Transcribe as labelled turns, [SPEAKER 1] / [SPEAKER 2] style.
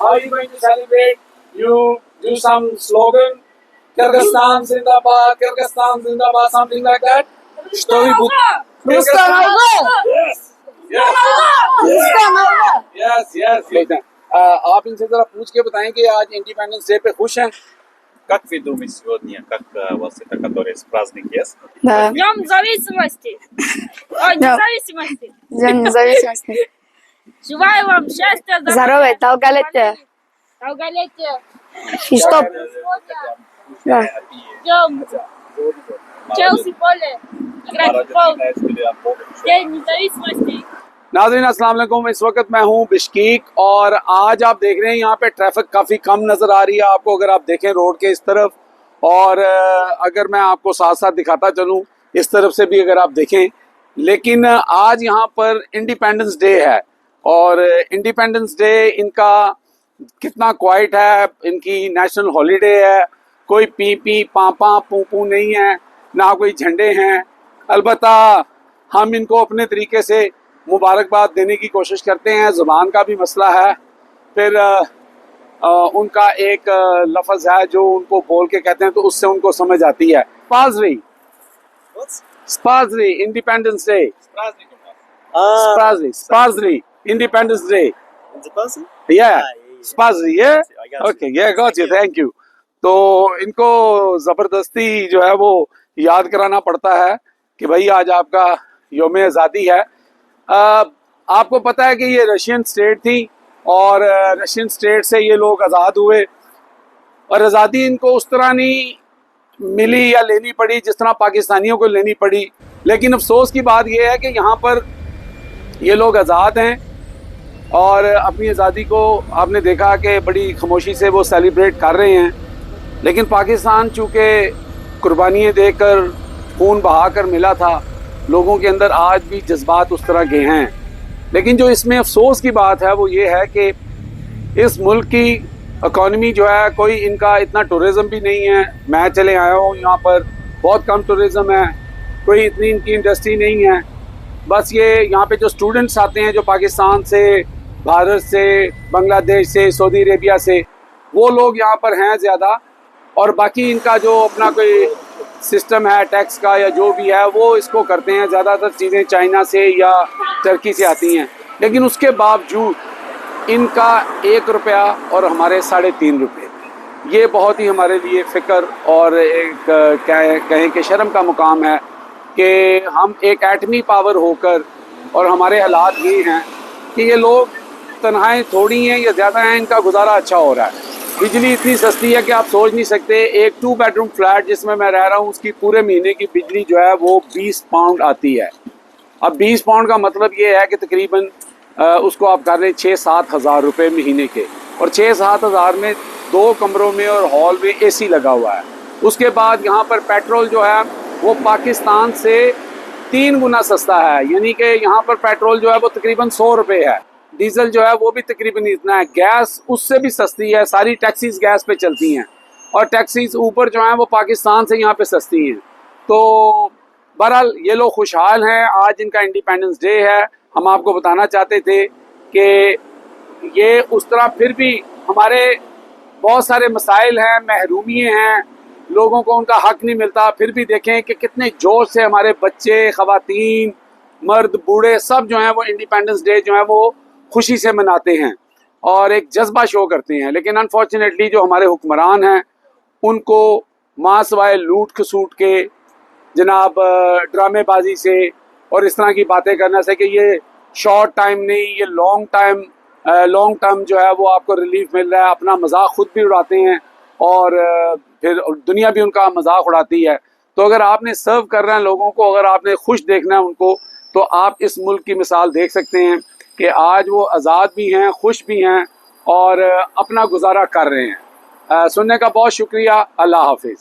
[SPEAKER 1] How are you going to celebrate? You do some slogan, Kyrgyzstan Zindabad, Kyrgyzstan Zindabad, something like that. Что вы будете? Yes, yes, yes, yes. आप इनसे जरा पूछ के बताएं कि आज इंडिपेंडेंस डे पे खुश हैं?
[SPEAKER 2] Как вы думаете сегодня, как у вас это, который праздник есть?
[SPEAKER 3] Да.
[SPEAKER 4] Днем независимости. Ой,
[SPEAKER 3] Да.
[SPEAKER 4] независимости.
[SPEAKER 3] День независимости.
[SPEAKER 4] Желаю вам счастья,
[SPEAKER 3] Здоровья, долголетия.
[SPEAKER 4] долголетия.
[SPEAKER 3] И чтоб... Да.
[SPEAKER 4] Ждем Челси поле. Играть в футбол. День независимости.
[SPEAKER 1] नाज़रीन अस्सलाम वालेकुम। इस वक्त मैं हूँ बिश्केक और आज आप देख रहे हैं यहाँ पे ट्रैफिक काफ़ी कम नज़र आ रही है आपको, अगर आप देखें रोड के इस तरफ, और अगर मैं आपको साथ साथ दिखाता चलूँ इस तरफ से भी अगर आप देखें। लेकिन आज यहाँ पर इंडिपेंडेंस डे है और इंडिपेंडेंस डे इनका कितना क्वाइट है, इनकी नेशनल हॉलीडे है, कोई पी पी पापा पू पू नहीं है, ना कोई झंडे हैं। अलबत्ता हम इनको अपने तरीके से मुबारकबाद देने की कोशिश करते हैं। ज़ुबान का भी मसला है, फिर उनका एक लफ्ज़ है जो उनको बोल के कहते हैं तो उससे उनको समझ आती है। स्पाजरी इंडिपेंडेंस डे, स्पाजरी इंडिपेंडेंस डे, या स्पाजरी, ये ओके, ये गॉट यू, थैंक यू। तो इनको ज़बरदस्ती जो है वो याद कराना पड़ता है कि भाई आज आपका यौम आज़ादी है। आपको पता है कि ये रशियन स्टेट थी और रशियन स्टेट से ये लोग आज़ाद हुए और आज़ादी इनको उस तरह नहीं मिली या लेनी पड़ी जिस तरह पाकिस्तानियों को लेनी पड़ी। लेकिन अफसोस की बात ये है कि यहाँ पर ये लोग आज़ाद हैं और अपनी आज़ादी को आपने देखा कि बड़ी खामोशी से वो सेलिब्रेट कर रहे हैं। लेकिन पाकिस्तान चूँकि कुर्बानियाँ देकर खून बहा कर मिला था, लोगों के अंदर आज भी जज्बात उस तरह के हैं। लेकिन जो इसमें अफसोस की बात है वो ये है कि इस मुल्क की इकॉनमी जो है, कोई इनका इतना टूरिज़म भी नहीं है। मैं चले आया हूँ यहाँ पर, बहुत कम टूरिज़म है, कोई इतनी इनकी इंडस्ट्री नहीं है। बस ये यहाँ पे जो स्टूडेंट्स आते हैं जो पाकिस्तान से, भारत से, बांग्लादेश से, सऊदी अरेबिया से, वो लोग यहाँ पर हैं ज़्यादा, और बाकी इनका जो अपना कोई सिस्टम है टैक्स का या जो भी है वो इसको करते हैं। ज़्यादातर चीज़ें चाइना से या टर्की से आती हैं, लेकिन उसके बावजूद इनका 1 रुपया और हमारे 3.5 रुपये, ये बहुत ही हमारे लिए फ़िक्र और एक कहें कि शर्म का मुकाम है कि हम एक एटमी पावर होकर, और हमारे हालात ये हैं कि ये लोग तन्हाई थोड़ी हैं या ज़्यादा हैं, इनका गुजारा अच्छा हो रहा है। बिजली इतनी सस्ती है कि आप सोच नहीं सकते। एक 2 बेडरूम फ्लैट जिसमें मैं रह रहा हूँ उसकी पूरे महीने की बिजली जो है वो 20 पाउंड आती है। अब 20 पाउंड का मतलब ये है कि तकरीबन उसको आप कर रहे 6-7 हज़ार रुपये महीने के, और 6-7 हज़ार में 2 कमरों में और हॉल में AC लगा हुआ है। उसके बाद यहाँ पर पेट्रोल जो है वो पाकिस्तान से 3 गुना सस्ता है, यानी कि यहाँ पर पेट्रोल जो है वो तकरीबन 100 रुपये है। डीजल जो है वो भी तकरीबन इतना है। गैस उससे भी सस्ती है, सारी टैक्सीज गैस पे चलती हैं, और टैक्सीज ऊपर जो हैं वो पाकिस्तान से यहाँ पे सस्ती हैं। तो बहरहाल ये लोग खुशहाल हैं, आज इनका इंडिपेंडेंस डे है। हम आपको बताना चाहते थे कि ये उस तरह फिर भी हमारे बहुत सारे मसाइल हैं, महरूमियाँ हैं, लोगों को उनका हक नहीं मिलता। फिर भी देखें कि कितने जोश से हमारे बच्चे, ख़वातीन, मर्द, बूढ़े सब जो हैं वो इंडिपेंडेंस डे जो है वो खुशी से मनाते हैं और एक जज्बा शो करते हैं। लेकिन अनफॉर्चुनेटली जो हमारे हुक्मरान हैं उनको मां सवाए लूट खसूट के, जनाब ड्रामेबाजी से और इस तरह की बातें करने से कि ये शॉर्ट टाइम नहीं, ये लॉन्ग टर्म जो है वो आपको रिलीफ मिल रहा है, अपना मजाक खुद भी उड़ाते हैं और फिर दुनिया भी उनका मजाक उड़ाती है। तो अगर आपने सर्व करना है लोगों को, अगर आपने खुश देखना है उनको, तो आप इस मुल्क की मिसाल देख सकते हैं कि आज वो आज़ाद भी हैं, खुश भी हैं और अपना गुजारा कर रहे हैं। सुनने का बहुत शुक्रिया। अल्लाह हाफिज़।